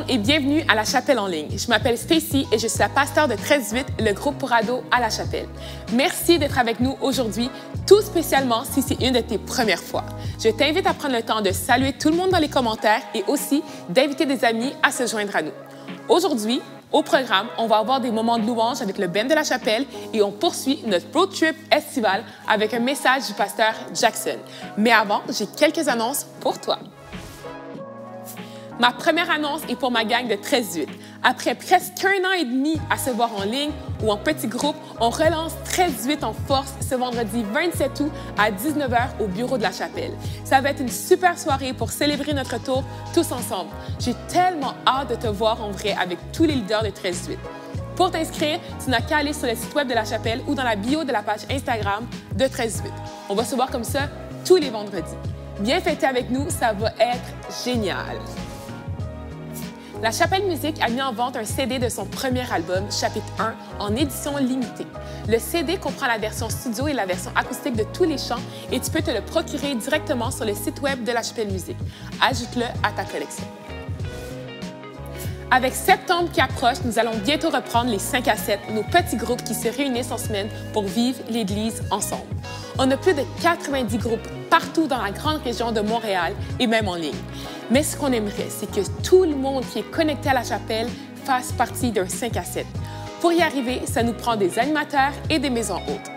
et bienvenue à la Chapelle en ligne. Je m'appelle Stacy et je suis la pasteure de 13-8, le groupe pour ados à la Chapelle. Merci d'être avec nous aujourd'hui, tout spécialement si c'est une de tes premières fois. Je t'invite à prendre le temps de saluer tout le monde dans les commentaires et aussi d'inviter des amis à se joindre à nous. Aujourd'hui, au programme, on va avoir des moments de louange avec le band de la Chapelle et on poursuit notre road trip estival avec un message du pasteur Jackson. Mais avant, j'ai quelques annonces pour toi. Ma première annonce est pour ma gang de 13-8. Après presque 1 an et demi à se voir en ligne ou en petit groupe, on relance 13-8 en force ce vendredi 27 août à 19h au bureau de la Chapelle. Ça va être une super soirée pour célébrer notre retour tous ensemble. J'ai tellement hâte de te voir en vrai avec tous les leaders de 13-8. Pour t'inscrire, tu n'as qu'à aller sur le site web de la Chapelle ou dans la bio de la page Instagram de 13-8. On va se voir comme ça tous les vendredis. Viens fêter avec nous, ça va être génial! La Chapelle Musique a mis en vente un CD de son premier album, Chapitre 1, en édition limitée. Le CD comprend la version studio et la version acoustique de tous les chants et tu peux te le procurer directement sur le site web de la Chapelle Musique. Ajoute-le à ta collection. Avec septembre qui approche, nous allons bientôt reprendre les 5 à 7, nos petits groupes qui se réunissent en semaine pour vivre l'Église ensemble. On a plus de 90 groupes partout dans la grande région de Montréal et même en ligne. Mais ce qu'on aimerait, c'est que tout le monde qui est connecté à la Chapelle fasse partie d'un 5 à 7. Pour y arriver, ça nous prend des animateurs et des maisons hôtes.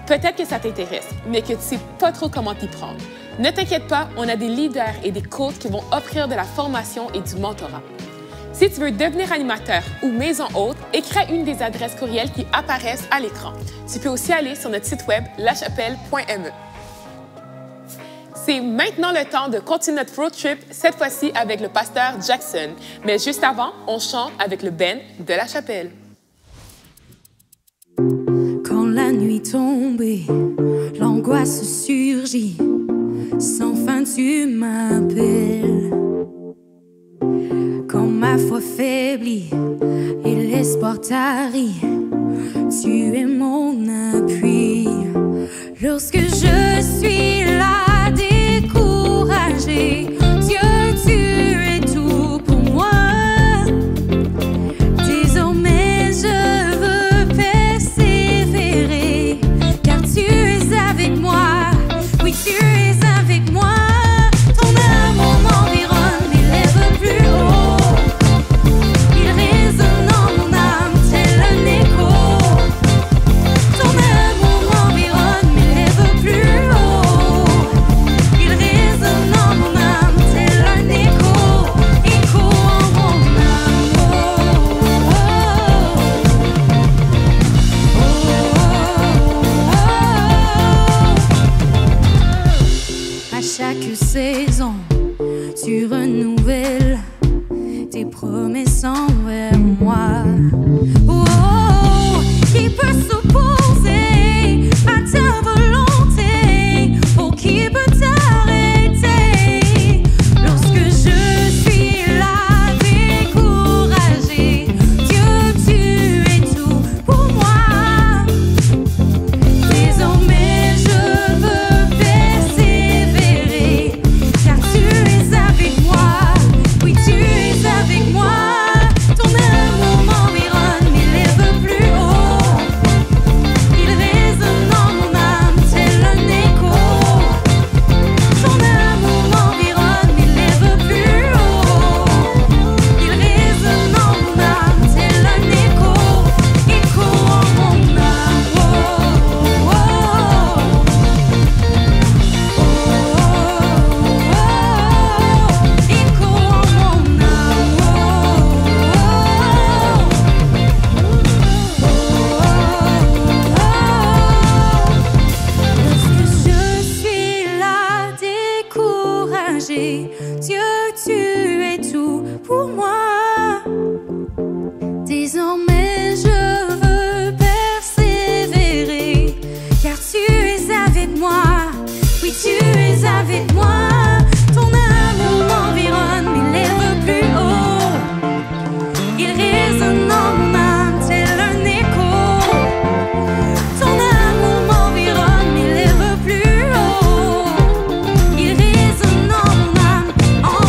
Peut-être que ça t'intéresse, mais que tu ne sais pas trop comment t'y prendre. Ne t'inquiète pas, on a des leaders et des coachs qui vont offrir de la formation et du mentorat. Si tu veux devenir animateur ou maison hôte, écris une des adresses courriels qui apparaissent à l'écran. Tu peux aussi aller sur notre site web lachapelle.me. C'est maintenant le temps de continuer notre road trip, cette fois-ci avec le pasteur Jackson. Mais juste avant, on chante avec le band de la Chapelle. Quand la nuit tombée, l'angoisse surgit, sans fin tu m'appelles. Quand ma foi faiblit et l'espoir tarit, tu es mon appui. Lorsque je suis là découragée, Dieu, tu es tout pour moi. Désormais je veux persévérer, car tu es avec moi. Oui, tu es avec moi. Ton amour m'environne, m'élève plus haut. Il résonne en mon âme tel un écho. Ton amour m'environne, m'élève plus haut. Il résonne en mon âme tel un écho, écho en mon âme. À chaque saison, tu renouvelles tes promesses envers moi. Oh, qui peut s'opposer à ta volonté? Oh, qui peut t'arrêter? Lorsque je suis là découragée, Dieu, tu es tout pour moi. Désormais je veux persévérer, car tu es avec moi. Oui, tu es avec moi. Ton amour m'environne, m'élève plus haut. Il résonne en mon âme tel un écho. Ton amour m'environne, m'élève plus haut. Il résonne en mon âme tel un écho, écho en mon âme. Oh, oh, oh. Écho en mon âme. Lorsque je suis là découragée, Dieu, tu es tout pour moi. Désormais je veux persévérer, car tu es avec moi. Oui, tu es avec moi. Ton amour m'environne, m'élève plus haut. Il résonne en mon âme tel un écho. Ton amour m'environne, m'élève plus haut. Il résonne en mon âme, en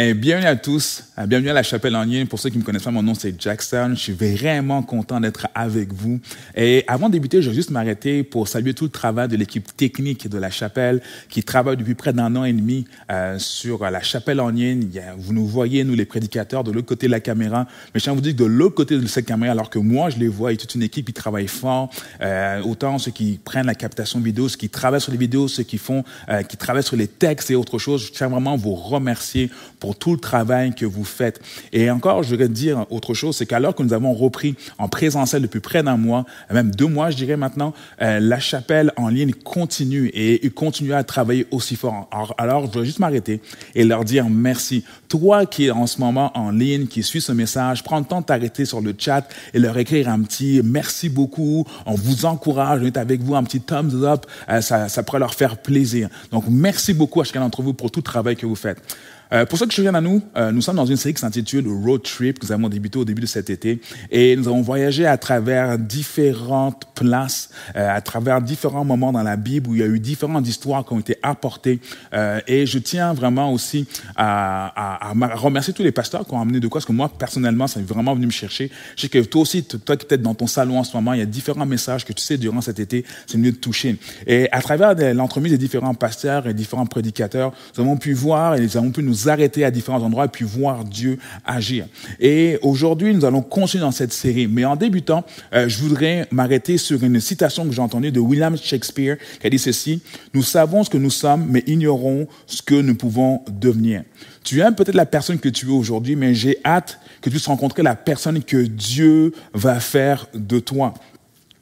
Et bienvenue à tous, bienvenue à la chapelle en ligne. Pour ceux qui ne me connaissent pas, mon nom c'est Jackson. Je suis vraiment content d'être avec vous. Et avant de débuter, je vais juste m'arrêter pour saluer tout le travail de l'équipe technique de la chapelle qui travaille depuis près d'1 an et demi sur la chapelle en ligne. Vous nous voyez, nous les prédicateurs, de l'autre côté de la caméra. Mais je tiens à vous dire que de l'autre côté de cette caméra, alors que moi je les vois, il y a toute une équipe qui travaille fort. Autant ceux qui prennent la captation vidéo, ceux qui travaillent sur les vidéos, ceux qui travaillent sur les textes et autre chose. Je tiens vraiment à vous remercier pour tout le travail que vous faites. Et encore, je voudrais dire autre chose, c'est qu'alors que nous avons repris en présentiel depuis près d'1 mois, même 2 mois, je dirais maintenant, la chapelle en ligne continue et continue à travailler aussi fort. Alors, je dois juste m'arrêter et leur dire merci. Toi qui es en ce moment en ligne, qui suis ce message, prends le temps de t'arrêter sur le chat et leur écrire un petit merci beaucoup. On vous encourage, on est avec vous, un petit thumbs up, ça pourrait leur faire plaisir. Donc, merci beaucoup à chacun d'entre vous pour tout le travail que vous faites. Pour ceux qui se souviennent à nous, nous sommes dans une série qui s'intitule Road Trip, que nous avons débuté au début de cet été. Et nous avons voyagé à travers différentes places, à travers différents moments dans la Bible où il y a eu différentes histoires qui ont été apportées. Et je tiens vraiment aussi à remercier tous les pasteurs qui ont amené de quoi, parce que moi, personnellement, ça est vraiment venu me chercher. Je sais que toi aussi, toi qui es peut-être dans ton salon en ce moment, il y a différents messages que tu sais durant cet été, c'est venu te toucher. Et à travers l'entremise des différents pasteurs et différents prédicateurs, nous avons pu voir et nous avons pu nous arrêter à différents endroits et puis voir Dieu agir. Et aujourd'hui, nous allons continuer dans cette série. Mais en débutant, je voudrais m'arrêter sur une citation que j'ai entendue de William Shakespeare qui a dit ceci: « Nous savons ce que nous sommes, mais ignorons ce que nous pouvons devenir. » Tu aimes peut-être la personne que tu es aujourd'hui, mais j'ai hâte que tu puisses rencontrer la personne que Dieu va faire de toi.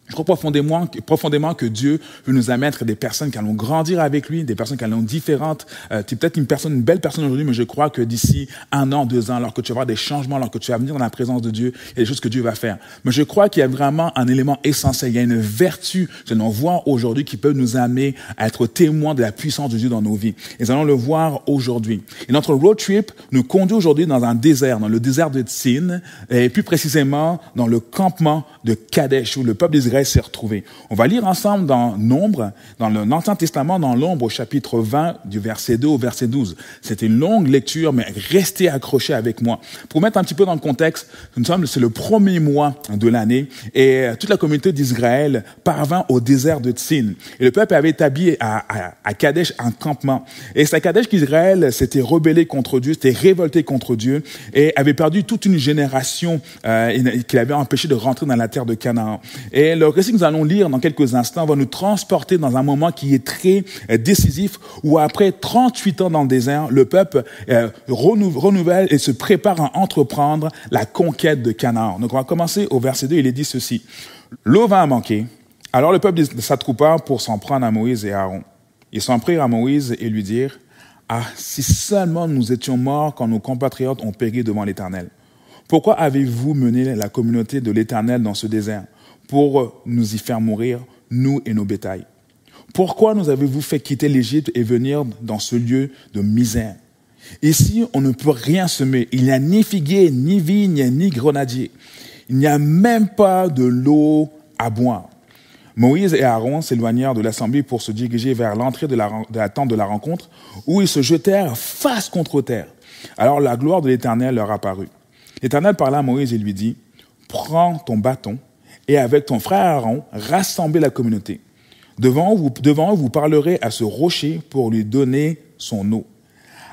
Je crois profondément que Dieu veut nous amener à être des personnes qui allons grandir avec lui, des personnes qui allons différentes. Tu es peut-être une belle personne aujourd'hui, mais je crois que d'ici 1 an, 2 ans, alors que tu vas voir des changements, alors que tu vas venir dans la présence de Dieu, il y a des choses que Dieu va faire. Mais je crois qu'il y a vraiment un élément essentiel. Il y a une vertu que nous allons voir aujourd'hui qui peut nous amener à être témoins de la puissance de Dieu dans nos vies. Et nous allons le voir aujourd'hui. Et notre road trip nous conduit aujourd'hui dans un désert, dans le désert de Tsin, et plus précisément dans le campement de Kadesh, où le peuple d'Israël s'est retrouvé. On va lire ensemble dans Nombre, dans l'Ancien Testament, dans l'Ombre, au chapitre 20, du verset 2 au verset 12. C'était une longue lecture, mais restez accrochés avec moi. Pour mettre un petit peu dans le contexte, c'est le premier mois de l'année, et toute la communauté d'Israël parvint au désert de Tsin. Et le peuple avait établi à Kadesh un campement. Et c'est à Kadesh qu'Israël s'était rebellé contre Dieu, s'était révolté contre Dieu, et avait perdu toute une génération qu'il avait empêché de rentrer dans la terre de Canaan. Et le récit que nous allons lire dans quelques instants va nous transporter dans un moment qui est très décisif, où après 38 ans dans le désert, le peuple renouvelle et se prépare à entreprendre la conquête de Canaan. Donc on va commencer au verset 2, il est dit ceci: « L'eau va manquer, alors le peuple s'attroupa pour s'en prendre à Moïse et à Aaron. Ils s'en prirent à Moïse et lui dirent: « Ah, si seulement nous étions morts quand nos compatriotes ont péri devant l'Éternel. Pourquoi avez-vous mené la communauté de l'Éternel dans ce désert pour nous y faire mourir, nous et nos bétails? Pourquoi nous avez-vous fait quitter l'Égypte et venir dans ce lieu de misère? Ici, on ne peut rien semer. Il n'y a ni figuier, ni vigne, ni grenadier. Il n'y a même pas de l'eau à boire. » Moïse et Aaron s'éloignèrent de l'assemblée pour se diriger vers l'entrée de la tente de la rencontre, où ils se jetèrent face contre terre. Alors la gloire de l'Éternel leur apparut. L'Éternel parla à Moïse et lui dit: « Prends ton bâton et avec ton frère Aaron, rassemblez la communauté. Devant eux, vous parlerez à ce rocher pour lui donner son eau.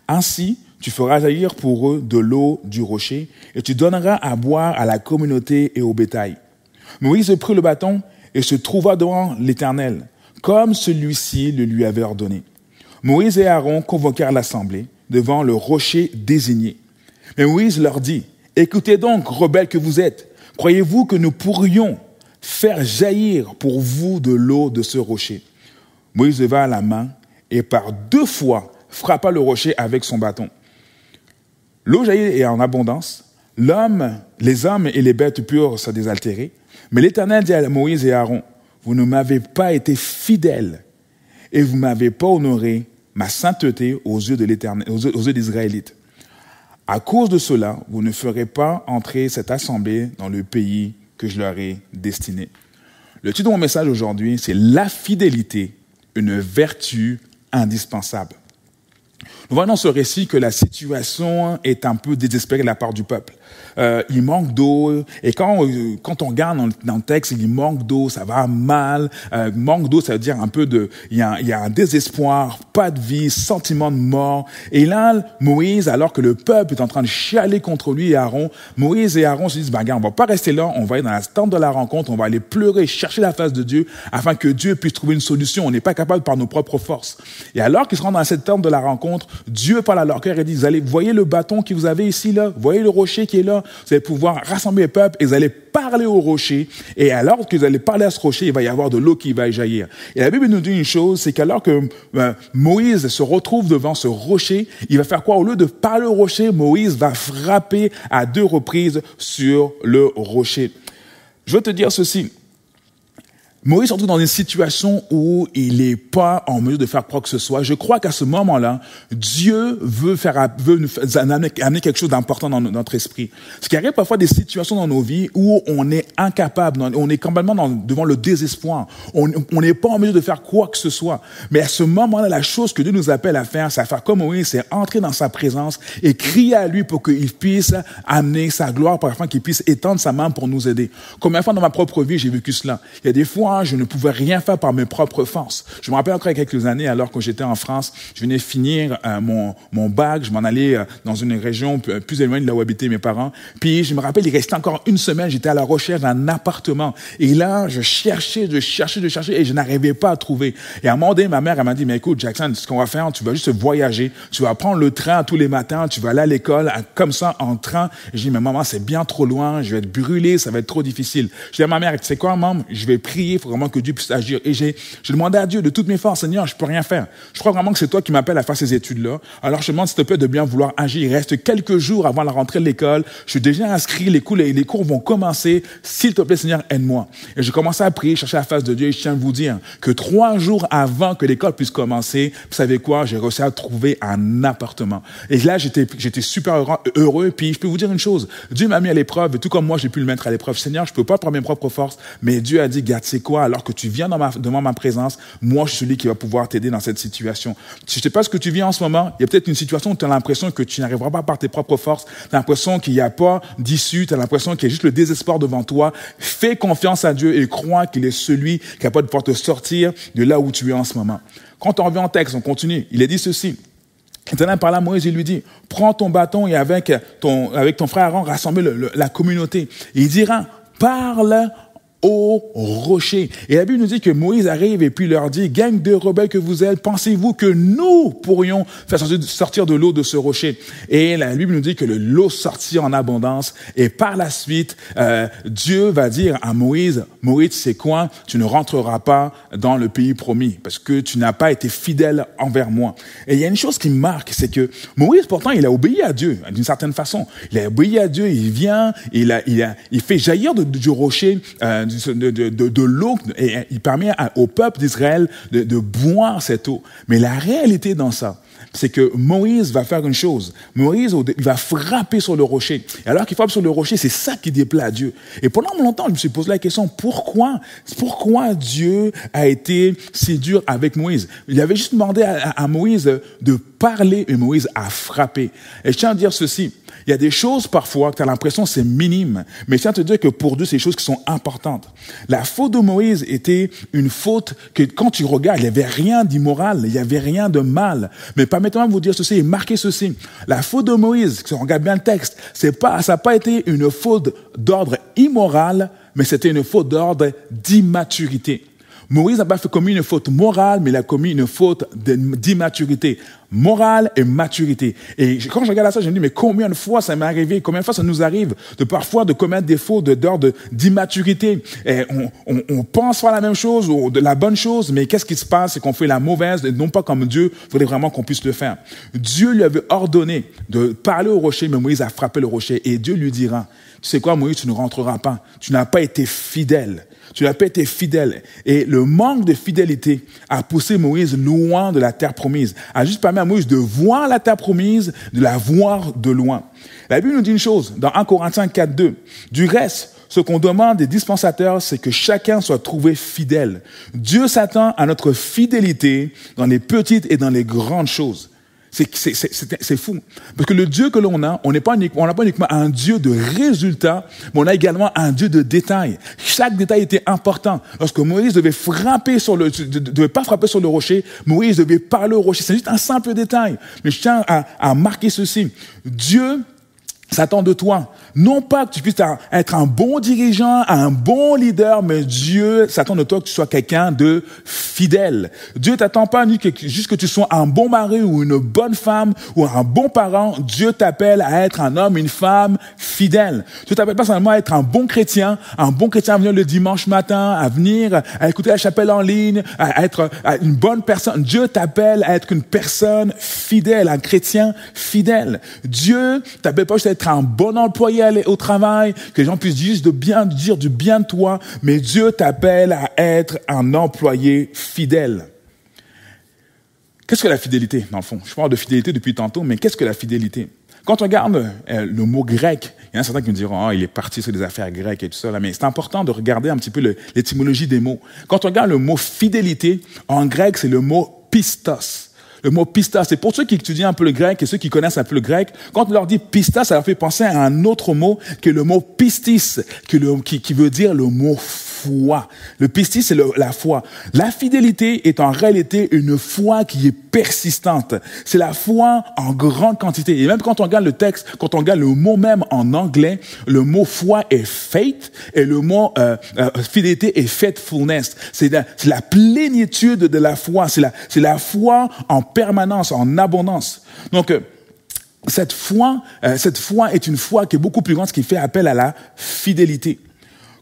Ainsi, tu feras jaillir pour eux de l'eau du rocher et tu donneras à boire à la communauté et au bétail. » Moïse prit le bâton et se trouva devant l'Éternel, comme celui-ci le lui avait ordonné. Moïse et Aaron convoquèrent l'assemblée devant le rocher désigné. Mais Moïse leur dit: « Écoutez donc, rebelles que vous êtes, croyez-vous que nous pourrions faire jaillir pour vous de l'eau de ce rocher? » Moïse leva la main et par 2 fois frappa le rocher avec son bâton. L'eau jaillit en abondance. Les hommes et les bêtes purent se désaltérer. Mais l'Éternel dit à Moïse et à Aaron: « Vous ne m'avez pas été fidèles et vous ne m'avez pas honoré ma sainteté aux yeux de l'Éternel, aux yeux des Israélites. À cause de cela, vous ne ferez pas entrer cette assemblée dans le pays que je leur ai destiné. » Le titre de mon message aujourd'hui, c'est « La fidélité, une vertu indispensable ». Nous voyons dans ce récit que la situation est un peu désespérée de la part du peuple. Il manque d'eau, et quand on regarde dans le texte, il manque d'eau, ça va mal. Manque d'eau, ça veut dire un peu il y a un désespoir, pas de vie, sentiment de mort. Et là, Moïse, alors que le peuple est en train de chialer contre lui et Aaron, Moïse et Aaron se disent, regarde, on va pas rester là, on va aller dans la tente de la rencontre, on va aller pleurer, chercher la face de Dieu, afin que Dieu puisse trouver une solution. On n'est pas capable par nos propres forces. Et alors qu'ils se rendent dans cette tente de la rencontre, Dieu parle à leur cœur et dit, voyez le bâton que vous avez ici, là, voyez le rocher qui est là, vous allez pouvoir rassembler le peuple et vous allez parler au rocher. Et alors que vous allez parler à ce rocher, il va y avoir de l'eau qui va jaillir. Et la Bible nous dit une chose, c'est qu'alors que Moïse se retrouve devant ce rocher, il va faire quoi? Au lieu de parler au rocher, Moïse va frapper à 2 reprises sur le rocher. Je veux te dire ceci. Moïse se retrouve dans une situation où il n'est pas en mesure de faire quoi que ce soit. Je crois qu'à ce moment-là, Dieu veut nous amener quelque chose d'important dans notre esprit. Ce qui arrive parfois des situations dans nos vies où on est incapable, on est complètement devant le désespoir. On n'est pas en mesure de faire quoi que ce soit. Mais à ce moment-là, la chose que Dieu nous appelle à faire, c'est à faire comme Moïse, c'est entrer dans sa présence et crier à lui pour qu'il puisse amener sa gloire, afin qu'il puisse étendre sa main pour nous aider. Combien de fois dans ma propre vie, j'ai vécu cela? Il y a des fois, je ne pouvais rien faire par mes propres forces. Je me rappelle encore il y a quelques années, alors que j'étais en France, je venais finir mon bac, je m'en allais dans une région plus éloignée de là où habitaient mes parents. Puis je me rappelle, il restait encore une semaine, j'étais à la recherche d'un appartement. Et là, je cherchais, et je n'arrivais pas à trouver. Et à un moment donné, ma mère, elle m'a dit, mais écoute, Jackson, ce qu'on va faire, tu vas juste voyager, tu vas prendre le train tous les matins, tu vas aller à l'école, comme ça, en train. Et je dis, mais maman, c'est bien trop loin, je vais être brûlé, ça va être trop difficile. Je dis à ma mère, tu sais quoi, maman, je vais prier, faut vraiment que Dieu puisse agir. Et j'ai demandé à Dieu de toutes mes forces, Seigneur, je peux rien faire. Je crois vraiment que c'est toi qui m'appelles à faire ces études-là. Alors je te demande, s'il te plaît, de bien vouloir agir. Il reste quelques jours avant la rentrée de l'école. Je suis déjà inscrit, les cours vont commencer. S'il te plaît, Seigneur, aide-moi. Et j'ai commencé à prier, chercher la face de Dieu. Et je tiens à vous dire que 3 jours avant que l'école puisse commencer, vous savez quoi? J'ai réussi à trouver un appartement. Et là, j'étais super heureux. Puis je peux vous dire une chose. Dieu m'a mis à l'épreuve, et tout comme moi, j'ai pu le mettre à l'épreuve. Seigneur, je peux pas par mes propres forces, mais Dieu a dit, garde, c'est quoi? Alors que tu viens devant ma présence, moi, je suis celui qui va pouvoir t'aider dans cette situation. Je ne sais pas ce que tu vis en ce moment. Il y a peut-être une situation où tu as l'impression que tu n'arriveras pas par tes propres forces. Tu as l'impression qu'il n'y a pas d'issue. Tu as l'impression qu'il y a juste le désespoir devant toi. Fais confiance à Dieu et crois qu'il est celui qui est capable de pouvoir te sortir de là où tu es en ce moment. Quand on revient en texte, on continue. Il est dit ceci. L'Éternel parla à Moïse et lui dit, prends ton bâton et avec ton frère Aaron, rassemble la communauté. Et il dira, parle au rocher. Et la Bible nous dit que Moïse arrive et puis leur dit, gang de rebelles que vous êtes, pensez-vous que nous pourrions faire sortir de l'eau de ce rocher? Et la Bible nous dit que l'eau sortit en abondance et par la suite, Dieu va dire à Moïse, Moïse, c'est quoi? Tu ne rentreras pas dans le pays promis parce que tu n'as pas été fidèle envers moi. Et il y a une chose qui me marque, c'est que Moïse, pourtant, il a obéi à Dieu d'une certaine façon. Il a obéi à Dieu, il vient, il fait jaillir du rocher, de l'eau, et il permet au peuple d'Israël de boire cette eau. Mais la réalité dans ça, c'est que Moïse va faire une chose. Moïse, il va frapper sur le rocher. Et alors qu'il frappe sur le rocher, c'est ça qui déplaît à Dieu. Et pendant longtemps, je me suis posé la question, pourquoi Dieu a été si dur avec Moïse? Il avait juste demandé à Moïse de parler et Moïse a frappé. Et je tiens à dire ceci. Il y a des choses parfois que tu as l'impression c'est minime, mais je tiens à te dire que pour Dieu, c'est des choses qui sont importantes. La faute de Moïse était une faute que quand tu regardes, il n'y avait rien d'immoral, il n'y avait rien de mal. Mais permettez-moi de vous dire ceci et marquer ceci. La faute de Moïse, si on regarde bien le texte, ça n'a pas été une faute d'ordre immoral, mais c'était une faute d'ordre d'immaturité. Moïse n'a pas commis une faute morale, mais il a commis une faute d'immaturité. Morale et maturité. Et quand je regarde ça, je me dis, mais combien de fois ça m'est arrivé, combien de fois ça nous arrive parfois de commettre des fautes d'ordre d'immaturité. Et on pense faire la même chose ou de la bonne chose, mais qu'est-ce qui se passe? C'est qu'on fait la mauvaise, et non pas comme Dieu voulait vraiment qu'on puisse le faire. Dieu lui avait ordonné de parler au rocher, mais Moïse a frappé le rocher. Et Dieu lui dira, tu sais quoi, Moïse, tu ne rentreras pas. Tu n'as pas été fidèle. Tu n'as pas été fidèle. Et le manque de fidélité a poussé Moïse loin de la terre promise. A juste permis à Moïse de voir la terre promise, de la voir de loin. La Bible nous dit une chose, dans 1 Corinthiens 4:2. Du reste, ce qu'on demande des dispensateurs, c'est que chacun soit trouvé fidèle. Dieu s'attend à notre fidélité dans les petites et dans les grandes choses. C'est fou. Parce que le Dieu que l'on a, on n'a pas uniquement un Dieu de résultats, mais on a également un Dieu de détails. Chaque détail était important. Lorsque Moïse devait pas frapper sur le rocher, Moïse devait parler au rocher. C'est juste un simple détail. Mais je tiens à marquer ceci. Dieu s'attend de toi. Non pas que tu puisses être un bon dirigeant, un bon leader, mais Dieu s'attend de toi que tu sois quelqu'un de fidèle. Dieu t'attend pas juste que tu sois un bon mari ou une bonne femme ou un bon parent. Dieu t'appelle à être un homme, une femme fidèle. Dieu t'appelle pas seulement à être un bon chrétien à venir le dimanche matin, à venir à écouter la chapelle en ligne, à être une bonne personne. Dieu t'appelle à être une personne fidèle, un chrétien fidèle. Dieu t'appelle pas juste à être un bon employé au travail, que les gens puissent dire du bien de toi, mais Dieu t'appelle à être un employé fidèle. Qu'est-ce que la fidélité, dans le fond? Je parle de fidélité depuis tantôt, mais qu'est-ce que la fidélité? Quand on regarde le mot grec, il y en a certains qui me diront, il est parti sur des affaires grecques et tout ça, là, mais c'est important de regarder un petit peu l'étymologie des mots. Quand on regarde le mot fidélité, en grec, c'est le mot pistos. Le mot pistas, c'est pour ceux qui étudient un peu le grec et ceux qui connaissent un peu le grec, quand on leur dit pistas, ça leur fait penser à un autre mot que le mot pistis, qui veut dire le mot foi. Le pistis, c'est la foi. La fidélité est en réalité une foi qui est persistante. C'est la foi en grande quantité. Et même quand on regarde le texte, quand on regarde le mot même en anglais, le mot foi est faith et le mot fidélité est faithfulness. C'est la plénitude de la foi. C'est la foi en permanence, en abondance. Donc, cette foi est une foi qui est beaucoup plus grande, ce qui fait appel à la fidélité.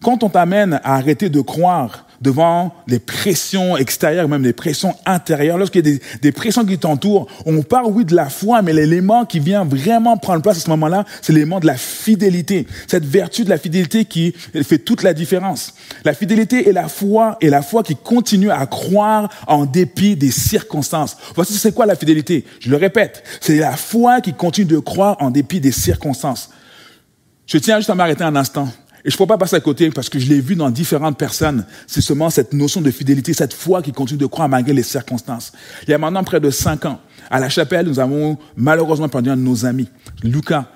Quand on t'amène à arrêter de croire devant les pressions extérieures, même les pressions intérieures, lorsqu'il y a des pressions qui t'entourent, on parle, oui, de la foi, mais l'élément qui vient vraiment prendre place à ce moment-là, c'est l'élément de la fidélité. Cette vertu de la fidélité qui fait toute la différence. La fidélité est la foi qui continue à croire en dépit des circonstances. Voici c'est quoi la fidélité. Je le répète, c'est la foi qui continue de croire en dépit des circonstances. Je tiens juste à m'arrêter un instant. Et je ne peux pas passer à côté parce que je l'ai vu dans différentes personnes. C'est seulement cette notion de fidélité, cette foi qui continue de croire malgré les circonstances. Il y a maintenant près de 5 ans, à la chapelle, nous avons malheureusement perdu un de nos amis, Lucas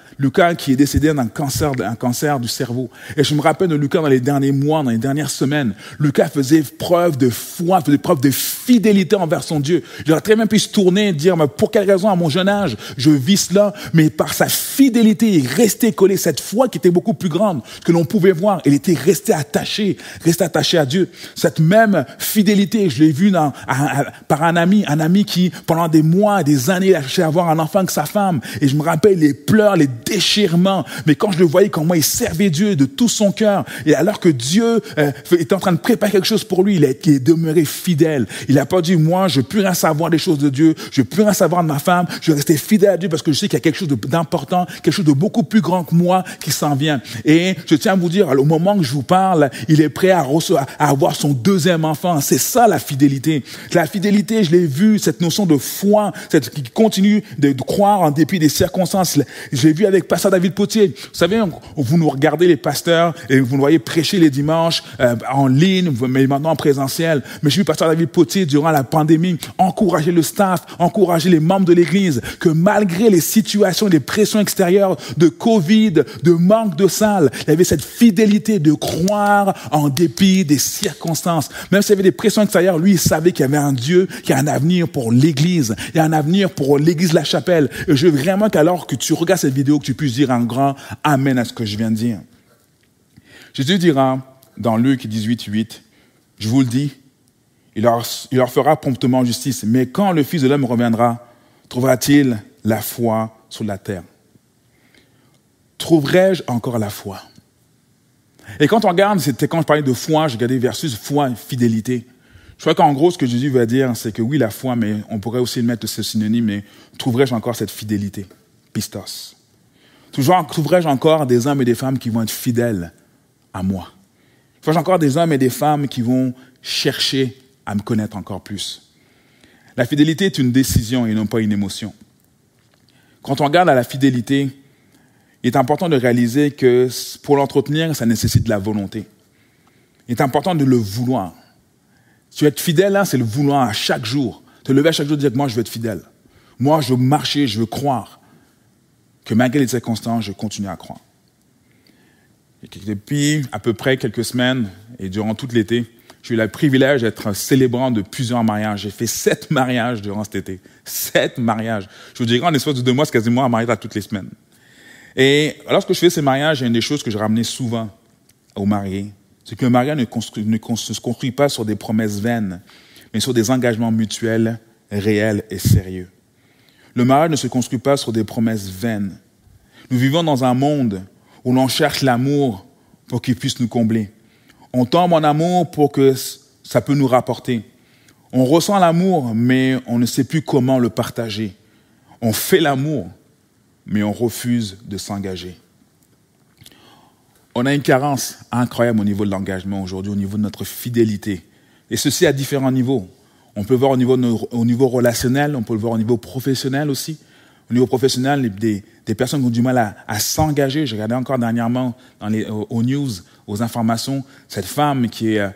qui est décédé d'un cancer du cerveau. Et je me rappelle de Lucas dans les derniers mois, dans les dernières semaines. Lucas faisait preuve de foi, faisait preuve de fidélité envers son Dieu. Il aurait très bien pu se tourner et dire, mais pour quelle raison à mon jeune âge, je vis cela? Mais par sa fidélité, il restait collé. Cette foi qui était beaucoup plus grande que l'on pouvait voir. Il était resté attaché à Dieu. Cette même fidélité, je l'ai vu par un ami qui, pendant des mois, des années, il a cherché à avoir un enfant avec sa femme. Et je me rappelle les pleurs, les déchirement, mais quand je le voyais, comment il servait Dieu de tout son cœur, et alors que Dieu était en train de préparer quelque chose pour lui, il est demeuré fidèle. Il n'a pas dit, moi, je ne veux plus rien savoir des choses de Dieu, je ne veux plus rien savoir de ma femme, je vais rester fidèle à Dieu parce que je sais qu'il y a quelque chose d'important, quelque chose de beaucoup plus grand que moi qui s'en vient. Et je tiens à vous dire, au moment que je vous parle, il est prêt à avoir son 2e enfant. C'est ça la fidélité. La fidélité, je l'ai vu, cette notion de foi, qui continue de croire en dépit des circonstances. Je l'ai vu avec pasteur David Potier. Vous savez, vous nous regardez les pasteurs et vous nous voyez prêcher les dimanches en ligne, mais maintenant en présentiel. Mais j'ai vu pasteur David Potier durant la pandémie encourager le staff, encourager les membres de l'église, que malgré les situations, les pressions extérieures de Covid, de manque de salles, il y avait cette fidélité de croire en dépit des circonstances. Même s'il y avait des pressions extérieures, lui, il savait qu'il y avait un Dieu qui a un avenir pour l'église. Il y a un avenir pour l'église de la chapelle. Et je veux vraiment qu'alors que tu regardes cette vidéo, que tu puisses dire un grand amen à ce que je viens de dire. Jésus dira dans Luc 18:8, je vous le dis, il leur fera promptement justice. Mais quand le Fils de l'homme reviendra, trouvera-t-il la foi sur la terre? Trouverai-je encore la foi? Et quand on regarde, c'était quand je parlais de foi, je regardais versus foi et fidélité. Je crois qu'en gros, ce que Jésus va dire, c'est que oui, la foi, mais on pourrait aussi le mettre ce synonyme, mais trouverai-je encore cette fidélité? Pistos. Trouverai-je encore des hommes et des femmes qui vont être fidèles à moi? Trouverai-je encore des hommes et des femmes qui vont chercher à me connaître encore plus? La fidélité est une décision et non pas une émotion. Quand on regarde à la fidélité, il est important de réaliser que pour l'entretenir, ça nécessite de la volonté. Il est important de le vouloir. Si tu veux être fidèle, là, c'est le vouloir à chaque jour. Te lever à chaque jour et dire que moi, je veux être fidèle. Moi, je veux marcher, je veux croire que malgré les circonstances, je continue à croire. Et depuis à peu près quelques semaines et durant tout l'été, j'ai eu le privilège d'être un célébrant de plusieurs mariages. J'ai fait 7 mariages durant cet été. 7 mariages. Je vous dirais, en l'espace de 2 mois, c'est quasiment un mariage à toutes les semaines. Et lorsque je fais ces mariages, il y a une des choses que je ramenais souvent aux mariés. C'est que le mariage ne se construit pas sur des promesses vaines, mais sur des engagements mutuels, réels et sérieux. Le mariage ne se construit pas sur des promesses vaines. Nous vivons dans un monde où l'on cherche l'amour pour qu'il puisse nous combler. On tombe en amour pour que ça peut nous rapporter. On ressent l'amour, mais on ne sait plus comment le partager. On fait l'amour, mais on refuse de s'engager. On a une carence incroyable au niveau de l'engagement aujourd'hui, au niveau de notre fidélité. Et ceci à différents niveaux. On peut le voir au niveau relationnel, on peut le voir au niveau professionnel aussi. Au niveau professionnel, des personnes qui ont du mal à s'engager. J'ai regardé encore dernièrement aux news, aux informations, cette femme qui est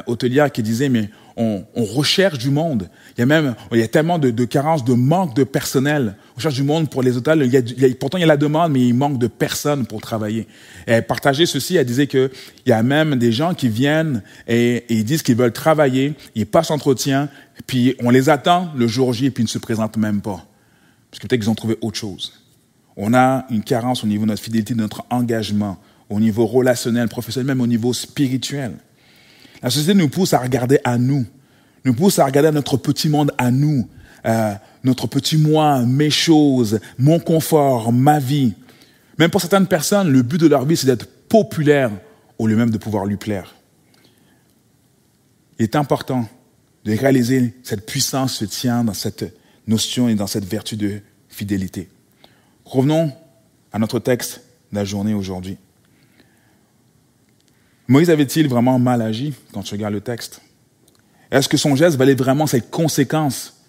hôtelière qui disait, mais on recherche du monde. Il y a tellement de carences, de manque de personnel. On cherche du monde pour les hôtels. Pourtant, il y a la demande, mais il manque de personnes pour travailler. Et elle partageait ceci, elle disait qu'il y a même des gens qui viennent et ils disent qu'ils veulent travailler, ils passent entretien, puis on les attend le jour J et puis ils ne se présentent même pas. Parce que peut-être qu'ils ont trouvé autre chose. On a une carence au niveau de notre fidélité, de notre engagement, au niveau relationnel, professionnel, même au niveau spirituel. La société nous pousse à regarder à nous pousse à regarder notre petit monde à nous, notre petit moi, mes choses, mon confort, ma vie. Même pour certaines personnes, le but de leur vie, c'est d'être populaire au lieu même de pouvoir lui plaire. Il est important de réaliser cette puissance se tient dans cette notion et dans cette vertu de fidélité. Revenons à notre texte de la journée aujourd'hui. Moïse avait-il vraiment mal agi quand tu regardes le texte? Est-ce que son geste valait vraiment cette conséquence?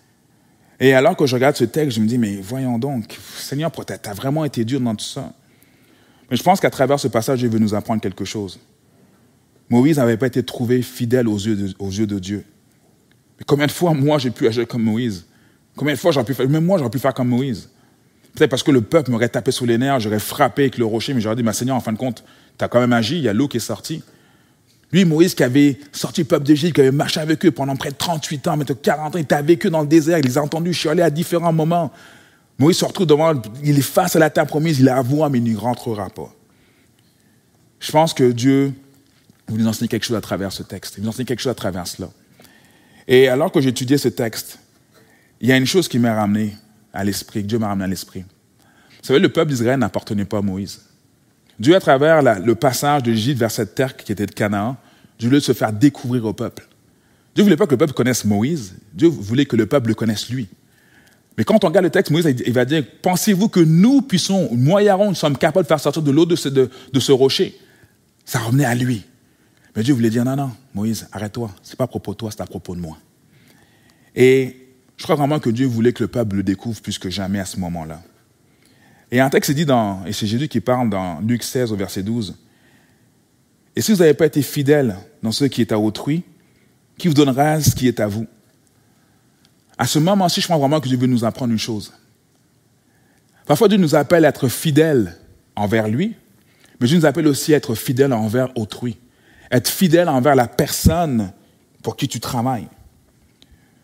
Et alors que je regarde ce texte, je me dis, mais voyons donc, Seigneur, tu as vraiment été dur dans tout ça. Mais je pense qu'à travers ce passage, Dieu veut nous apprendre quelque chose. Moïse n'avait pas été trouvé fidèle aux yeux de Dieu. Mais combien de fois, moi, j'ai pu agir comme Moïse? Combien de fois j'aurais pu faire, même moi, j'aurais pu faire comme Moïse? Peut-être parce que le peuple m'aurait tapé sous les nerfs, j'aurais frappé avec le rocher, mais j'aurais dit, Seigneur, en fin de compte, tu as quand même agi, il y a l'eau qui est sortie. Lui, Moïse, qui avait sorti le peuple d'Égypte, qui avait marché avec eux pendant près de 38 ans, mais de 40 ans, il était avec eux dans le désert, il les a entendus chialer à différents moments. Moïse se retrouve devant, il est face à la terre promise, il a avoué, mais il n'y rentrera pas. Je pense que Dieu veut nous enseigner quelque chose à travers ce texte, il veut nous enseigner quelque chose à travers cela. Et alors que j'étudiais ce texte, il y a une chose qui m'a ramené à l'esprit, que Dieu m'a ramené à l'esprit. Vous savez, le peuple d'Israël n'appartenait pas à Moïse. Dieu, à travers le passage de l'Égypte vers cette terre qui était de Canaan, Dieu voulait se faire découvrir au peuple. Dieu ne voulait pas que le peuple connaisse Moïse. Dieu voulait que le peuple le connaisse lui. Mais quand on regarde le texte, Moïse il va dire, pensez-vous que nous puissions, moi et Aaron, nous sommes capables de faire sortir de l'eau de ce rocher? Ça revenait à lui. Mais Dieu voulait dire, non, Moïse, arrête-toi. Ce n'est pas à propos de toi, c'est à propos de moi. Et je crois vraiment que Dieu voulait que le peuple le découvre plus que jamais à ce moment-là. Et un texte dit et c'est Jésus qui parle dans Luc 16 au verset 12. Et si vous n'avez pas été fidèle dans ce qui est à autrui, qui vous donnera ce qui est à vous? À ce moment-ci, je crois vraiment que Dieu veut nous apprendre une chose. Parfois, Dieu nous appelle à être fidèles envers lui, mais Dieu nous appelle aussi à être fidèles envers autrui. Être fidèle envers la personne pour qui tu travailles.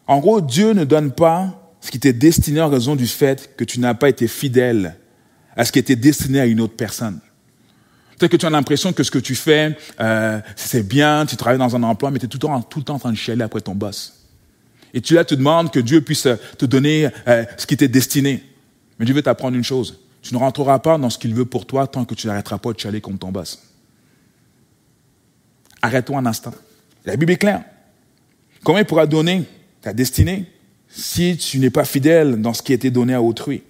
En gros, Dieu ne donne pas ce qui t'est destiné en raison du fait que tu n'as pas été fidèle à ce qui était destiné à une autre personne. Peut-être que tu as l'impression que ce que tu fais, c'est bien, tu travailles dans un emploi, mais tu es tout le temps en train de chialer après ton boss. Et tu te demandes que Dieu puisse te donner ce qui t'est destiné. Mais Dieu veut t'apprendre une chose. Tu ne rentreras pas dans ce qu'il veut pour toi tant que tu n'arrêteras pas de chialer contre ton boss. Arrête-toi un instant. La Bible est claire. Comment il pourra donner ta destinée si tu n'es pas fidèle dans ce qui a été donné à autrui?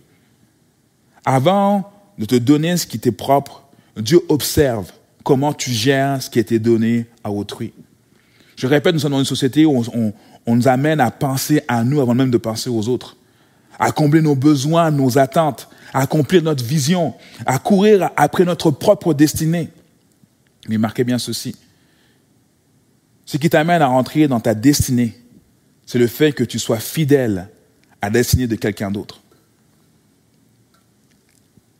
Avant de te donner ce qui t'est propre, Dieu observe comment tu gères ce qui a été donné à autrui. Je répète, nous sommes dans une société où on nous amène à penser à nous avant même de penser aux autres, à combler nos besoins, nos attentes, à accomplir notre vision, à courir après notre propre destinée. Mais marquez bien ceci. Ce qui t'amène à rentrer dans ta destinée, c'est le fait que tu sois fidèle à la destinée de quelqu'un d'autre.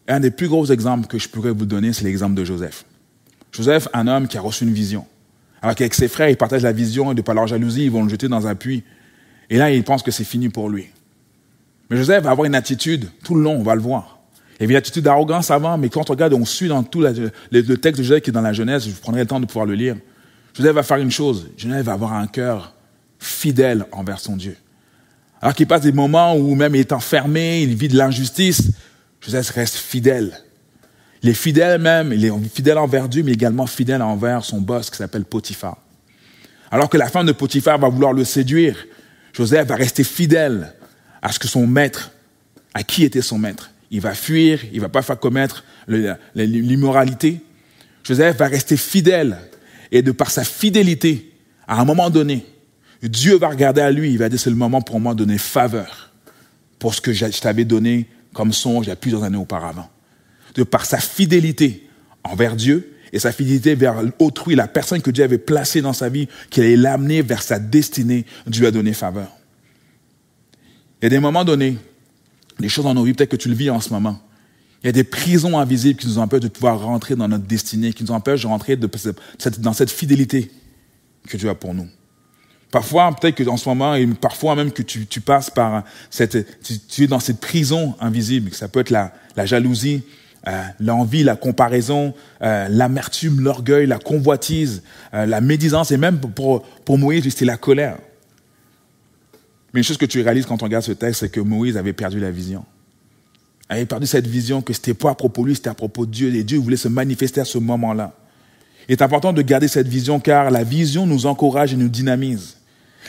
Un des plus gros exemples que je pourrais vous donner, c'est l'exemple de Joseph. Joseph, un homme qui a reçu une vision. Alors qu'avec ses frères, ils partagent la vision et de par leur jalousie, ils vont le jeter dans un puits. Et là, il pense que c'est fini pour lui. Mais Joseph va avoir une attitude, tout le long, on va le voir. Il y avait une attitude d'arrogance avant, mais quand on regarde, on suit dans tout le texte de Joseph qui est dans la Genèse, je prendrai le temps de pouvoir le lire. Joseph va faire une chose, Joseph va avoir un cœur fidèle envers son Dieu. Alors qu'il passe des moments où même il est enfermé, il vit de l'injustice, Joseph reste fidèle. Il est fidèle même, il est fidèle envers Dieu, mais également fidèle envers son boss qui s'appelle Potiphar. Alors que la femme de Potiphar va vouloir le séduire, Joseph va rester fidèle à ce que son maître, à qui était son maître. Il va fuir, il ne va pas faire commettre l'immoralité. Joseph va rester fidèle. Et de par sa fidélité, à un moment donné, Dieu va regarder à lui, il va dire, c'est le moment pour moi de donner faveur pour ce que je t'avais donné comme songe il y a plusieurs années auparavant. De par sa fidélité envers Dieu et sa fidélité vers autrui, la personne que Dieu avait placée dans sa vie, qui allait l'amener vers sa destinée, Dieu a donné faveur. Il y a des moments donnés, des choses dans nos vies, peut-être que tu le vis en ce moment. Il y a des prisons invisibles qui nous empêchent de pouvoir rentrer dans notre destinée, qui nous empêchent de rentrer dans cette fidélité que Dieu a pour nous. Parfois, peut-être qu'en ce moment, et parfois même que tu passes par tu es dans cette prison invisible. Ça peut être la jalousie, l'envie, la comparaison, l'amertume, l'orgueil, la convoitise, la médisance, et même pour Moïse, c'était la colère. Mais une chose que tu réalises quand on regarde ce texte, c'est que Moïse avait perdu la vision. Il avait perdu cette vision que ce n'était pas à propos de lui, c'était à propos de Dieu. Et Dieu voulait se manifester à ce moment-là. Il est important de garder cette vision car la vision nous encourage et nous dynamise.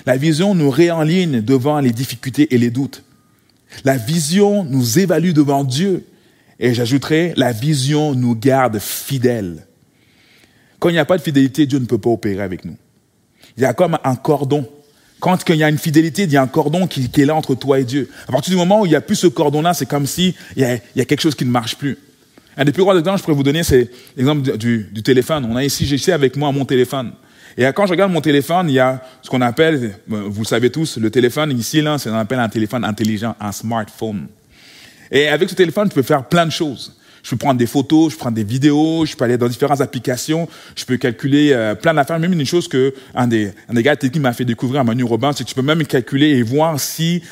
La vision nous réenligne devant les difficultés et les doutes. La vision nous évalue devant Dieu. Et j'ajouterai, la vision nous garde fidèles. Quand il n'y a pas de fidélité, Dieu ne peut pas opérer avec nous. Il y a comme un cordon. Quand il y a une fidélité, il y a un cordon qui est là entre toi et Dieu. À partir du moment où il n'y a plus ce cordon-là, c'est comme si il y a quelque chose qui ne marche plus. Un des plus gros exemples que je pourrais vous donner, c'est l'exemple du téléphone. J'ai ici avec moi mon téléphone. Et quand je regarde mon téléphone, il y a ce qu'on appelle, vous le savez tous, le téléphone ici, là, c'est ce qu'on appelle un téléphone intelligent, un smartphone. Et avec ce téléphone, tu peux faire plein de choses. Je peux prendre des photos, je peux prendre des vidéos, je peux aller dans différentes applications, je peux calculer plein d'affaires. Même une chose que un des gars techniques m'a fait découvrir à Manu Robin, c'est que tu peux même calculer et voir si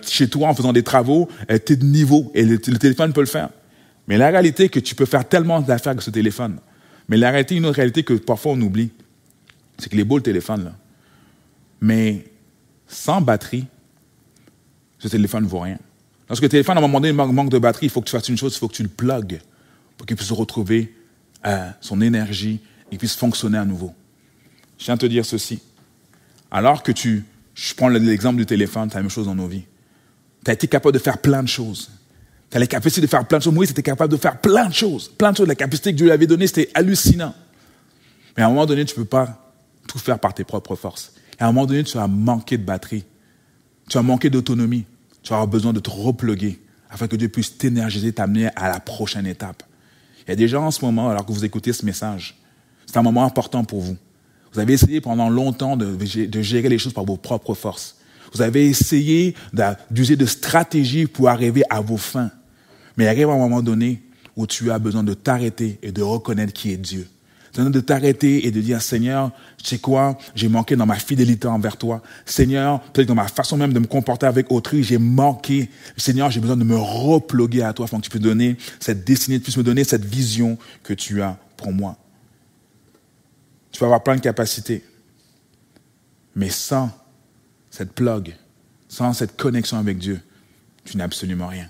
chez toi, en faisant des travaux, t'es de niveau. Et le téléphone peut le faire. Mais la réalité est que tu peux faire tellement d'affaires avec ce téléphone. Mais la réalité, une autre réalité que parfois on oublie, c'est qu'il est beau le téléphone, là. Mais sans batterie, ce téléphone ne vaut rien. Lorsque le téléphone, à un moment donné, manque de batterie, il faut que tu fasses une chose, il faut que tu le plugues pour qu'il puisse retrouver son énergie et puisse fonctionner à nouveau. Je tiens à te dire ceci. Alors que je prends l'exemple du téléphone, c'est la même chose dans nos vies. Tu as été capable de faire plein de choses. Tu as la capacité de faire plein de choses. Moïse était capable de faire plein de choses. Plein de choses. La capacité que Dieu lui avait donnée, c'était hallucinant. Mais à un moment donné, tu ne peux pas tout faire par tes propres forces. Et à un moment donné, tu vas manquer de batterie. Tu vas manquer d'autonomie. Tu auras besoin de te repluguer afin que Dieu puisse t'énergiser, t'amener à la prochaine étape. Il y a des gens en ce moment, alors que vous écoutez ce message, c'est un moment important pour vous. Vous avez essayé pendant longtemps de gérer les choses par vos propres forces. Vous avez essayé d'user de stratégies pour arriver à vos fins. Mais il arrive un moment donné où tu as besoin de t'arrêter et de reconnaître qui est Dieu. Tu as besoin de t'arrêter et de dire, Seigneur, tu sais quoi, j'ai manqué dans ma fidélité envers toi. Seigneur, peut-être dans ma façon même de me comporter avec autrui, j'ai manqué. Seigneur, j'ai besoin de me repluguer à toi afin que tu puisses me donner cette destinée, tu puisses me donner cette vision que tu as pour moi. Tu vas avoir plein de capacités. Mais sans cette plug, sans cette connexion avec Dieu, tu n'as absolument rien.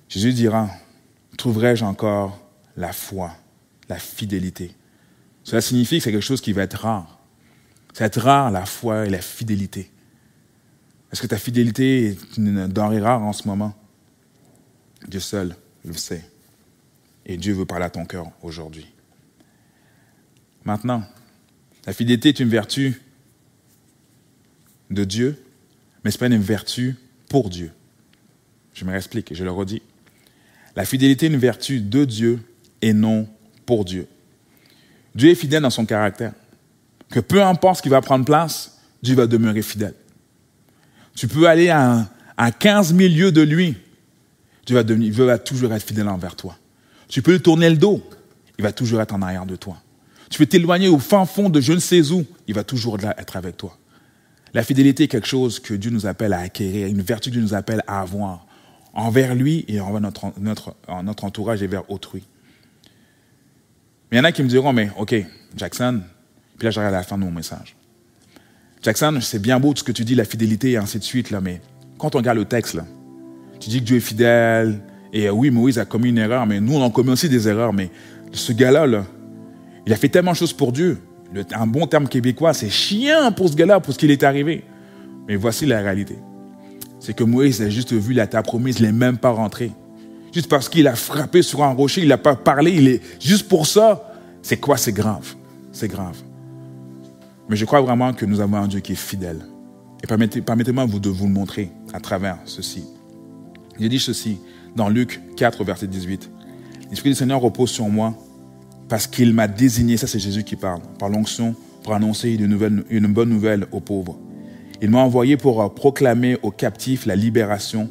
Jésus dira, trouverai-je encore la foi, la fidélité? Cela signifie que c'est quelque chose qui va être rare. Ça va être rare, la foi et la fidélité. Est-ce que ta fidélité est une denrée rare en ce moment? Dieu seul le sait. Et Dieu veut parler à ton cœur aujourd'hui. Maintenant, la fidélité est une vertu de Dieu, mais ce n'est pas une vertu pour Dieu. Je me réexplique et je le redis. La fidélité est une vertu de Dieu et non pour Dieu. Dieu est fidèle dans son caractère. Que peu importe ce qui va prendre place, Dieu va demeurer fidèle. Tu peux aller à 15 000 lieues de lui, Dieu va toujours être fidèle envers toi. Tu peux lui tourner le dos, il va toujours être en arrière de toi. Tu peux t'éloigner au fin fond de je ne sais où, il va toujours être avec toi. La fidélité est quelque chose que Dieu nous appelle à acquérir, une vertu que Dieu nous appelle à avoir envers lui et envers notre entourage et vers autrui. Mais il y en a qui me diront, mais ok, Jackson, puis là j'arrive à la fin de mon message. Jackson, c'est bien beau tout ce que tu dis, la fidélité et ainsi de suite, là, mais quand on regarde le texte, là, tu dis que Dieu est fidèle, et oui, Moïse a commis une erreur, mais nous on en commet aussi des erreurs, mais ce gars-là, là, il a fait tellement de choses pour Dieu. Un bon terme québécois, c'est chien pour ce gars-là, pour ce qu'il est arrivé. Mais voici la réalité. C'est que Moïse a juste vu la terre promise, il n'est même pas rentré. Juste parce qu'il a frappé sur un rocher, il n'a pas parlé, juste pour ça, c'est quoi? C'est grave. C'est grave. Mais je crois vraiment que nous avons un Dieu qui est fidèle. Et permettez-moi de vous le montrer à travers ceci. Il dit ceci dans Luc 4, verset 18. L'Esprit du Seigneur repose sur moi parce qu'il m'a désigné, ça c'est Jésus qui parle, par l'onction pour annoncer une bonne nouvelle aux pauvres. Il m'a envoyé pour proclamer aux captifs la libération,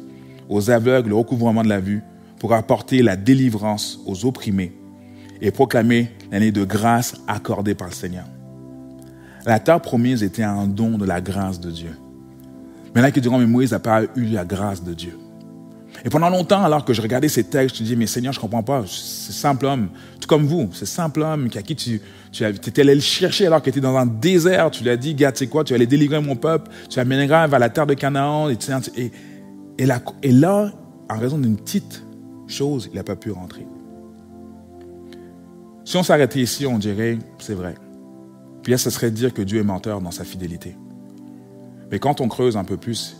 aux aveugles le recouvrement de la vue, pour apporter la délivrance aux opprimés et proclamer l'année de grâce accordée par le Seigneur. La terre promise était un don de la grâce de Dieu. Mais là, qui diront, mais Moïse n'a pas eu la grâce de Dieu. Et pendant longtemps, alors que je regardais ces textes, je me disais, mais Seigneur, je ne comprends pas. C'est simple homme, tout comme vous, c'est simple homme à qui tu étais allé le chercher alors qu'il était dans un désert. Tu lui as dit, gars, tu sais quoi, tu vas aller délivrer mon peuple, tu l'amèneras vers la terre de Canaan. Et là, en raison d'une petite chose, il n'a pas pu rentrer. Si on s'arrêtait ici, on dirait, c'est vrai. Puis là, ce serait dire que Dieu est menteur dans sa fidélité. Mais quand on creuse un peu plus,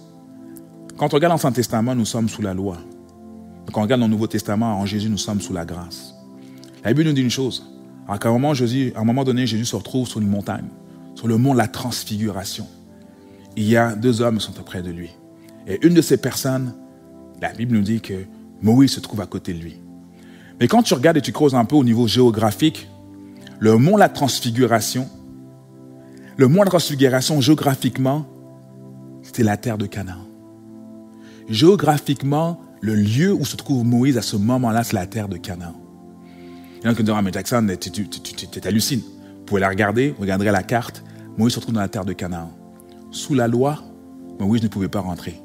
quand on regarde l'Ancien Testament, nous sommes sous la loi. Quand on regarde dans le Nouveau Testament, en Jésus, nous sommes sous la grâce. La Bible nous dit une chose. À un moment donné, Jésus se retrouve sur une montagne, sur le mont de la Transfiguration. Il y a 2 hommes qui sont auprès de lui. Et une de ces personnes, la Bible nous dit que Moïse se trouve à côté de lui. Mais quand tu regardes et tu creuses un peu au niveau géographique, le mont de la Transfiguration, géographiquement, c'était la terre de Canaan. Géographiquement, le lieu où se trouve Moïse à ce moment-là, c'est la terre de Canaan. Il y en a qui diront, mais Jackson, tu t'hallucines. Vous pouvez la regarder, vous regarderez la carte. Moïse se retrouve dans la terre de Canaan. Sous la loi, Moïse ne pouvait pas rentrer.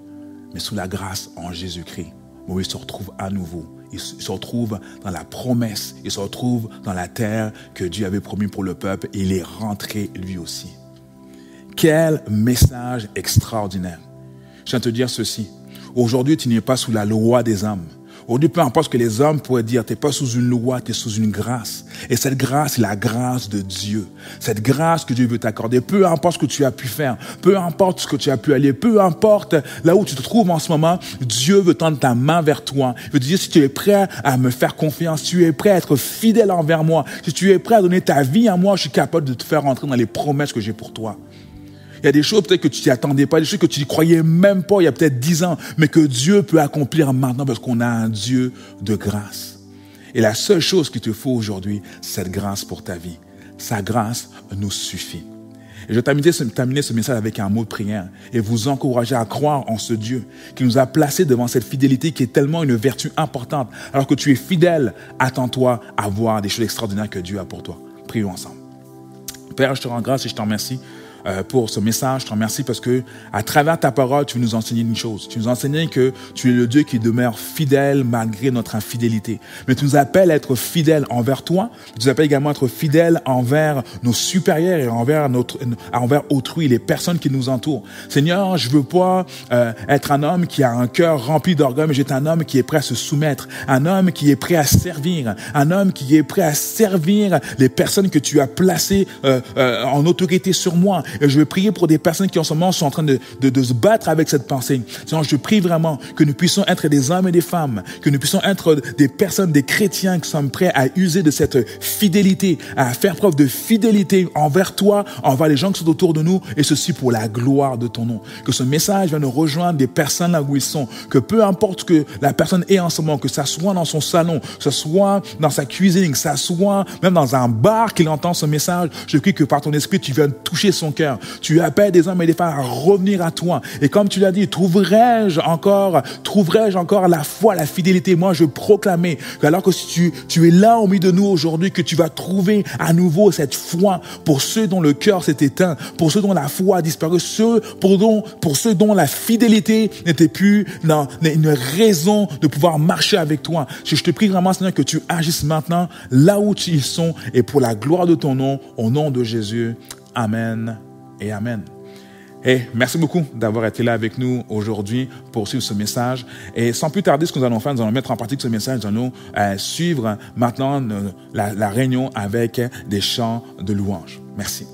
Mais sous la grâce en Jésus-Christ, Moïse se retrouve à nouveau. Il se retrouve dans la promesse. Il se retrouve dans la terre que Dieu avait promis pour le peuple. Et il est rentré lui aussi. Quel message extraordinaire. Je viens te dire ceci. Aujourd'hui, tu n'es pas sous la loi des hommes. Aujourd'hui, peu importe ce que les hommes pourraient dire, tu n'es pas sous une loi, tu es sous une grâce. Et cette grâce, c'est la grâce de Dieu. Cette grâce que Dieu veut t'accorder. Peu importe ce que tu as pu faire, peu importe ce que tu as pu aller, peu importe là où tu te trouves en ce moment, Dieu veut tendre ta main vers toi. Il veut te dire, si tu es prêt à me faire confiance, si tu es prêt à être fidèle envers moi, si tu es prêt à donner ta vie à moi, je suis capable de te faire entrer dans les promesses que j'ai pour toi. Il y a des choses peut-être que tu t'y attendais pas, des choses que tu n'y croyais même pas il y a peut-être 10 ans, mais que Dieu peut accomplir maintenant parce qu'on a un Dieu de grâce. Et la seule chose qu'il te faut aujourd'hui, c'est cette grâce pour ta vie. Sa grâce nous suffit. Et je vais terminer ce message avec un mot de prière et vous encourager à croire en ce Dieu qui nous a placés devant cette fidélité qui est tellement une vertu importante. Alors que tu es fidèle, attends-toi à voir des choses extraordinaires que Dieu a pour toi. Prions ensemble. Père, je te rends grâce et je te remercie pour ce message. Je te remercie parce que à travers ta parole, tu veux nous enseigner une chose. Tu nous enseignes que tu es le Dieu qui demeure fidèle malgré notre infidélité. Mais tu nous appelles à être fidèles envers toi. Tu nous appelles également à être fidèles envers nos supérieurs et envers autrui, les personnes qui nous entourent. Seigneur, je veux pas être un homme qui a un cœur rempli d'orgueil, mais j'être un homme qui est prêt à se soumettre, un homme qui est prêt à servir, un homme qui est prêt à servir les personnes que tu as placées en autorité sur moi. Et je veux prier pour des personnes qui en ce moment sont en train de se battre avec cette pensée. Seigneur, je prie vraiment que nous puissions être des hommes et des femmes, que nous puissions être des personnes, des chrétiens qui sont prêts à user de cette fidélité, à faire preuve de fidélité envers toi, envers les gens qui sont autour de nous, et ceci pour la gloire de ton nom. Que ce message vienne rejoindre des personnes là où ils sont, que peu importe ce que la personne est en ce moment, que ça soit dans son salon, que ça soit dans sa cuisine, que ça soit même dans un bar qu'il entend ce message, je prie que par ton esprit, tu viennes toucher son cœur. Tu appelles des hommes et des femmes à revenir à toi. Et comme tu l'as dit, trouverai-je encore la foi, la fidélité? Moi, je proclamais que alors que si tu es là au milieu de nous aujourd'hui, que tu vas trouver à nouveau cette foi pour ceux dont le cœur s'est éteint, pour ceux dont la foi a disparu, pour ceux dont la fidélité n'était plus une raison de pouvoir marcher avec toi. Je te prie vraiment, Seigneur, que tu agisses maintenant là où ils sont et pour la gloire de ton nom, au nom de Jésus. Amen et Amen. Et merci beaucoup d'avoir été là avec nous aujourd'hui pour suivre ce message. Et sans plus tarder, ce que nous allons faire, nous allons mettre en pratique ce message, nous allons suivre maintenant la réunion avec des chants de louange. Merci.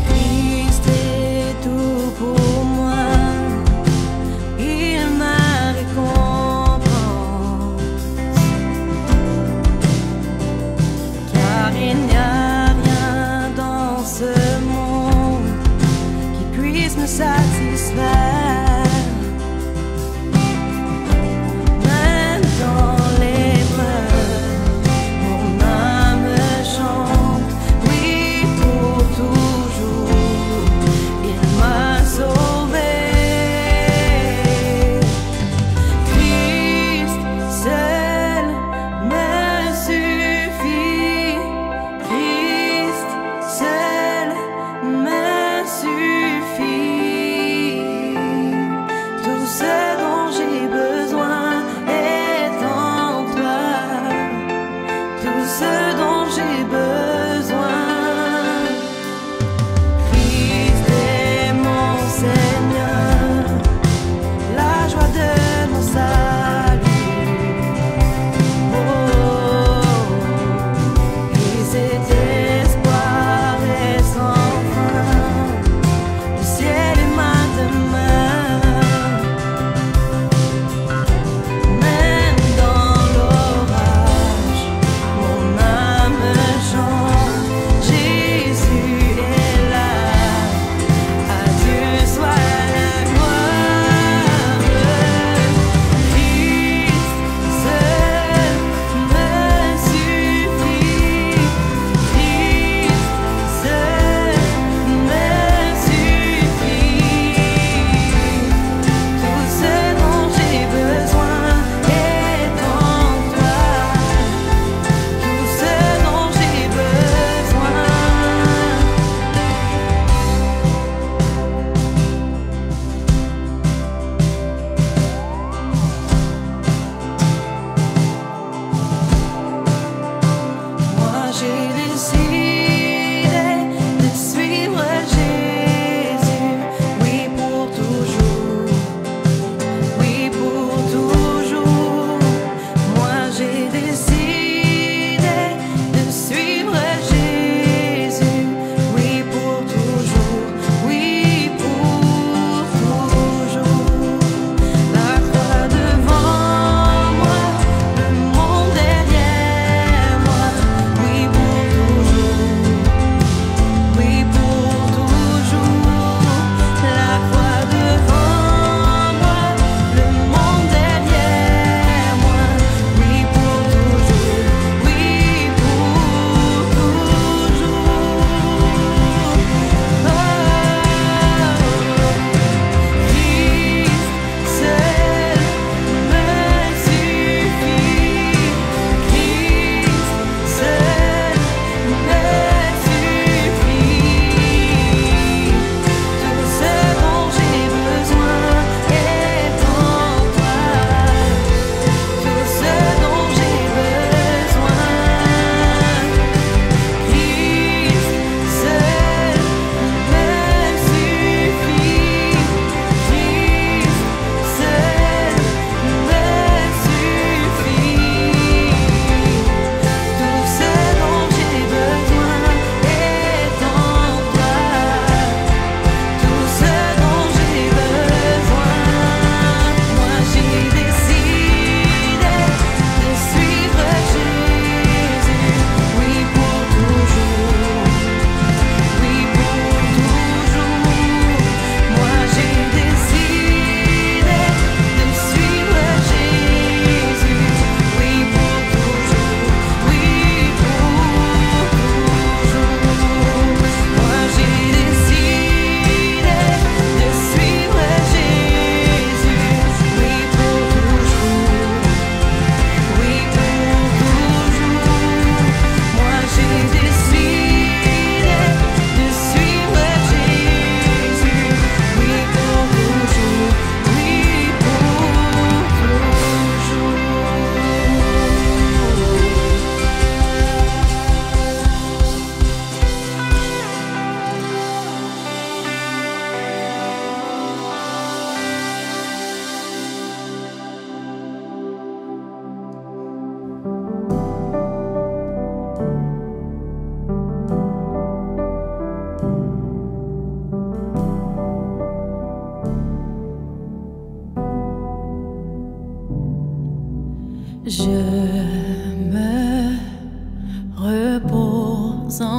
Christ est tout pour moi.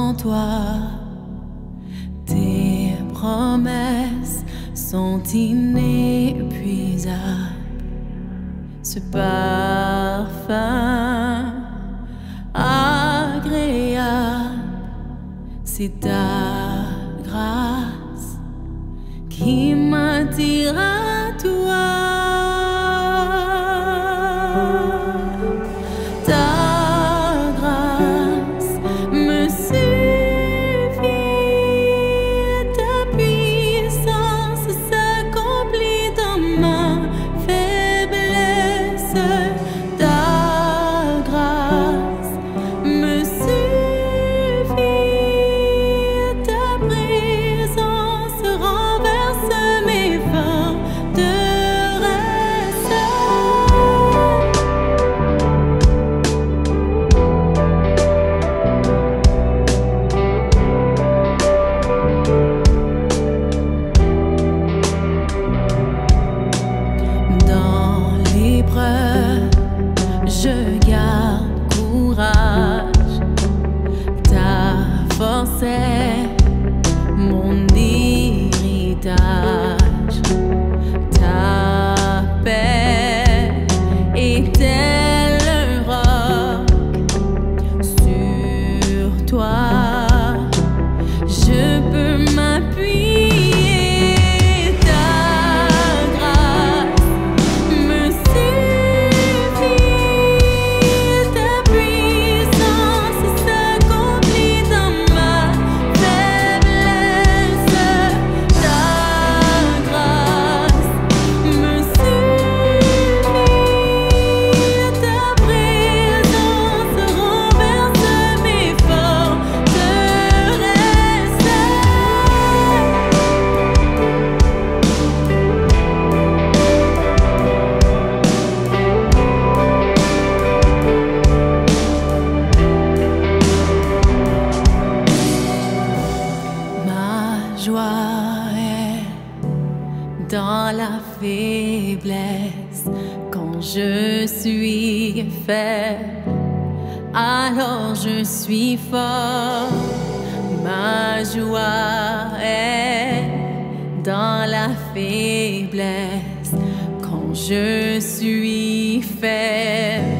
en toi. Tes promesses sont inépuisables. Ce parfum agréable, c'est ta grâce qui m'attire à toi. Ta grâce me suffit, ta puissance s'accomplit dans ma faiblesse. Ta grâce me suffit, ta présence renverse mes forteresses. Dans l'épreuve, je garde courage. Ta force est mon héritage. Ta paix est tel un roc. Sur toi, je peux m'appuyer. Ta grâce me suffit, ta puissance s'accomplit dans ma faiblesse. Ta grâce me suffit, ta présence renverse mes forteresses. Ma joie est dans la faiblesse. Quand je suis faible, alors je suis fort. Ma joie est dans la faiblesse. Quand je suis faible,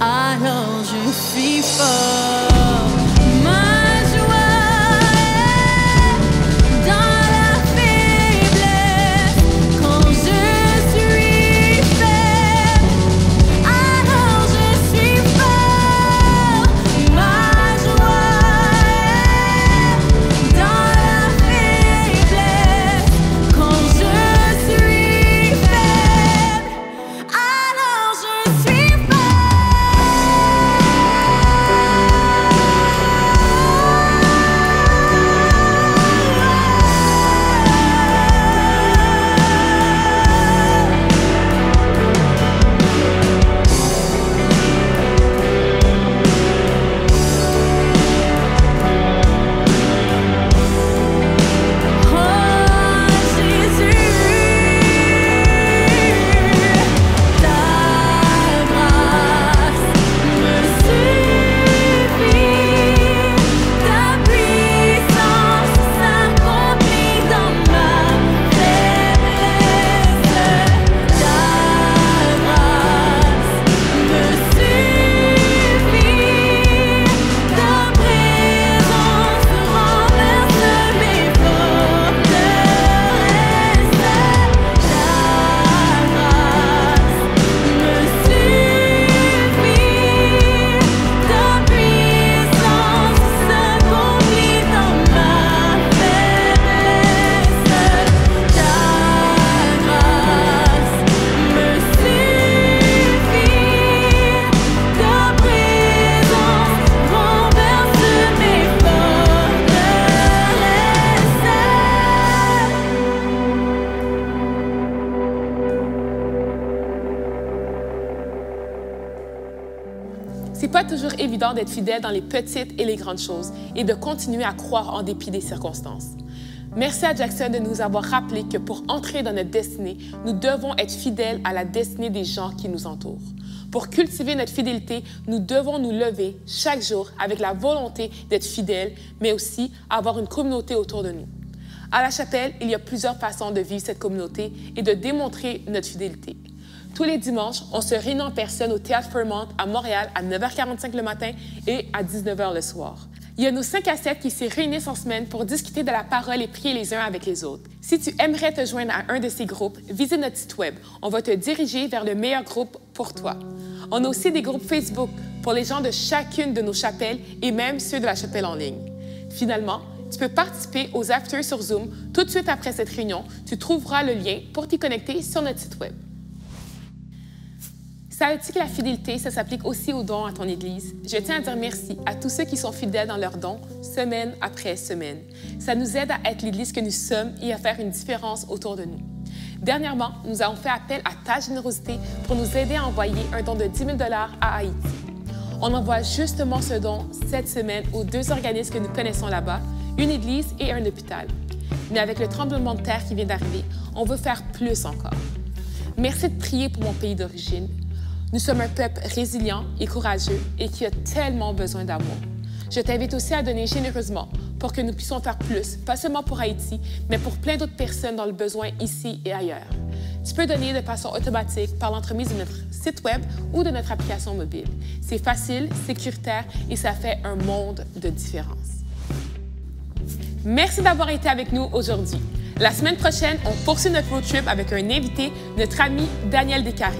alors je suis fort. Ma joie est dans la faiblesse. Quand je suis faible, alors je suis fort. Ma joie est dans la faiblesse. Quand je suis faible, alors je suis C'est pas toujours évident d'être fidèle dans les petites et les grandes choses et de continuer à croire en dépit des circonstances. Merci à Jackson de nous avoir rappelé que pour entrer dans notre destinée, nous devons être fidèles à la destinée des gens qui nous entourent. Pour cultiver notre fidélité, nous devons nous lever chaque jour avec la volonté d'être fidèles, mais aussi avoir une communauté autour de nous. À la chapelle, il y a plusieurs façons de vivre cette communauté et de démontrer notre fidélité. Tous les dimanches, on se réunit en personne au Théâtre Fairmont à Montréal à 9h45 le matin et à 19h le soir. Il y a nos 5 à 7 qui se réunissent en semaine pour discuter de la parole et prier les uns avec les autres. Si tu aimerais te joindre à un de ces groupes, visite notre site web. On va te diriger vers le meilleur groupe pour toi. On a aussi des groupes Facebook pour les gens de chacune de nos chapelles et même ceux de la chapelle en ligne. Finalement, tu peux participer aux afters sur Zoom tout de suite après cette réunion. Tu trouveras le lien pour t'y connecter sur notre site web. Savais-tu que la fidélité, ça s'applique aussi aux dons à ton Église? Je tiens à dire merci à tous ceux qui sont fidèles dans leurs dons, semaine après semaine. Ça nous aide à être l'Église que nous sommes et à faire une différence autour de nous. Dernièrement, nous avons fait appel à ta générosité pour nous aider à envoyer un don de 10 000 $ à Haïti. On envoie justement ce don cette semaine aux 2 organismes que nous connaissons là-bas, une église et un hôpital. Mais avec le tremblement de terre qui vient d'arriver, on veut faire plus encore. Merci de prier pour mon pays d'origine. Nous sommes un peuple résilient et courageux et qui a tellement besoin d'amour. Je t'invite aussi à donner généreusement pour que nous puissions faire plus, pas seulement pour Haïti, mais pour plein d'autres personnes dans le besoin ici et ailleurs. Tu peux donner de façon automatique par l'entremise de notre site web ou de notre application mobile. C'est facile, sécuritaire et ça fait un monde de différence. Merci d'avoir été avec nous aujourd'hui. La semaine prochaine, on poursuit notre road trip avec un invité, notre ami Daniel Descaries.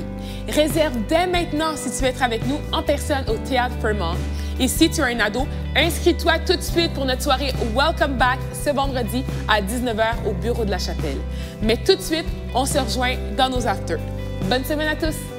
Réserve dès maintenant si tu veux être avec nous en personne au Théâtre Fairmont. Et si tu es un ado, inscris-toi tout de suite pour notre soirée Welcome Back ce vendredi à 19h au bureau de la chapelle. Mais tout de suite, on se rejoint dans nos afters. Bonne semaine à tous!